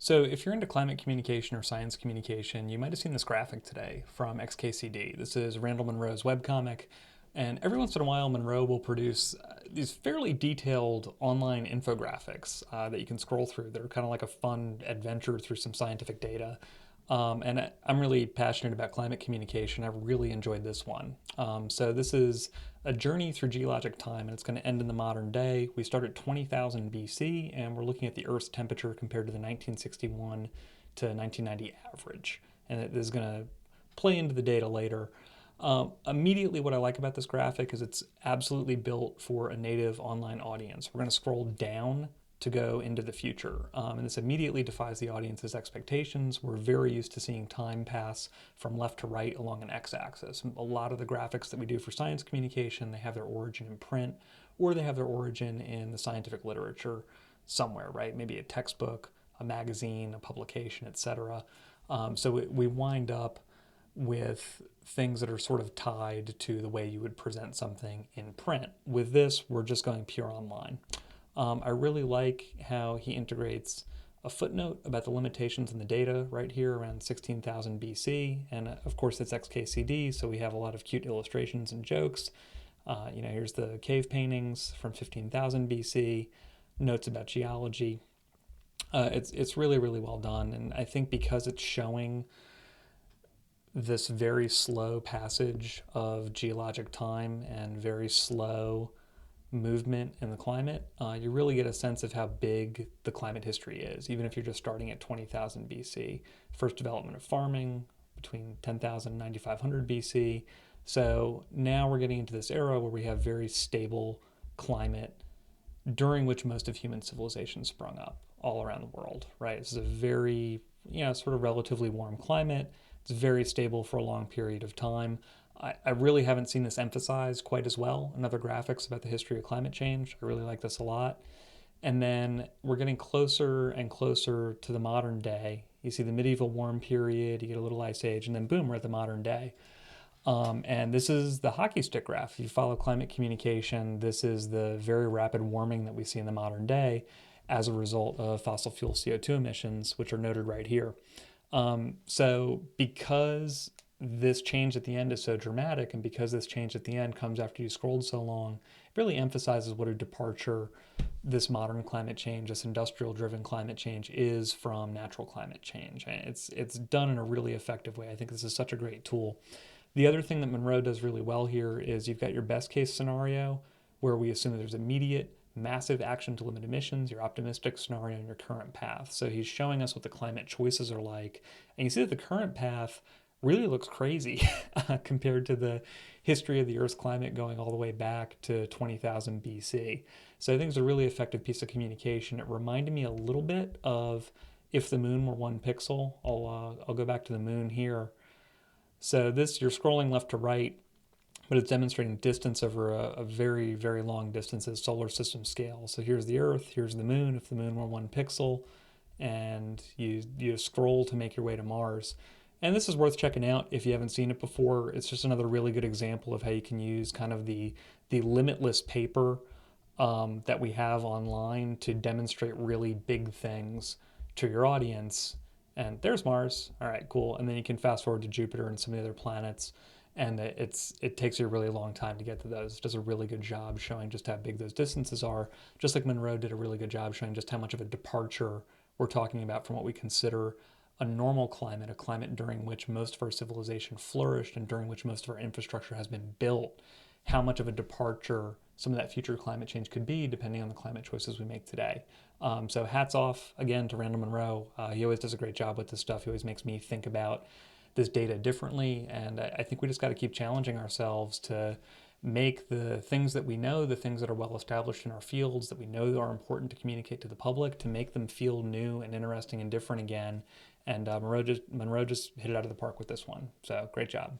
So if you're into climate communication or science communication, you might have seen this graphic today from XKCD. This is Randall Munroe's webcomic, and every once in a while Munroe will produce these fairly detailed online infographics that you can scroll through that are kind of like a fun adventure through some scientific data. And I'm really passionate about climate communication. I really enjoyed this one. So this is a journey through geologic time, and it's going to end in the modern day. We start at 20,000 BC, and we're looking at the Earth's temperature compared to the 1961 to 1990 average. And this is going to play into the data later. Immediately, what I like about this graphic is it's absolutely built for a native online audience. We're going to scroll down to go into the future. And this immediately defies the audience's expectations. We're very used to seeing time pass from left to right along an x-axis. A lot of the graphics that we do for science communication, they have their origin in print, or they have their origin in the scientific literature somewhere, right? Maybe a textbook, a magazine, a publication, etc. So we wind up with things that are sort of tied to the way you would present something in print. With this, we're just going pure online. I really like how he integrates a footnote about the limitations in the data right here around 16,000 BC. And of course, it's XKCD, so we have a lot of cute illustrations and jokes. Here's the cave paintings from 15,000 BC, notes about geology. It's really, really well done. And I think because it's showing this very slow passage of geologic time and very slow movement in the climate, you really get a sense of how big the climate history is, even if you're just starting at 20,000 BC. First development of farming between 10,000 and 9,500 BC. So now we're getting into this era where we have very stable climate during which most of human civilization sprung up all around the world, right? This is a very, sort of relatively warm climate. It's very stable for a long period of time. I really haven't seen this emphasized quite as well in other graphics about the history of climate change. I really like this a lot. And then we're getting closer and closer to the modern day. You see the medieval warm period, you get a little ice age, and then boom, we're at the modern day. And this is the hockey stick graph. If you follow climate communication, this is the very rapid warming that we see in the modern day as a result of fossil fuel CO2 emissions, which are noted right here. So because this change at the end is so dramatic, and because this change at the end comes after you scrolled so long, it really emphasizes what a departure this modern climate change, this industrial-driven climate change, is from natural climate change. It's done in a really effective way. I think this is such a great tool. The other thing that Munroe does really well here is you've got your best case scenario where we assume that there's immediate massive action to limit emissions, your optimistic scenario, and your current path. So he's showing us what the climate choices are like. And you see that the current path really looks crazy compared to the history of the Earth's climate going all the way back to 20,000 BC. So I think it's a really effective piece of communication. It reminded me a little bit of if the moon were 1 pixel. I'll go back to the moon here. So this, you're scrolling left to right, but it's demonstrating distance over a very, very long distances, solar system scale. So here's the Earth, here's the moon, if the moon were 1 pixel, and you scroll to make your way to Mars. And this is worth checking out if you haven't seen it before. It's just another really good example of how you can use kind of the limitless paper that we have online to demonstrate really big things to your audience. And there's Mars. All right, cool. And then you can fast forward to Jupiter and some of the other planets. And it takes you a really long time to get to those. It does a really good job showing just how big those distances are, just like Munroe did a really good job showing just how much of a departure we're talking about from what we consider a normal climate, a climate during which most of our civilization flourished and during which most of our infrastructure has been built, how much of a departure some of that future climate change could be depending on the climate choices we make today. So hats off again to Randall Munroe. He always does a great job with this stuff. He always makes me think about this data differently, and I think we just got to keep challenging ourselves to make the things that we know, the things that are well established in our fields that we know are important to communicate to the public, to make them feel new and interesting and different again. And Munroe just hit it out of the park with this one. So great job.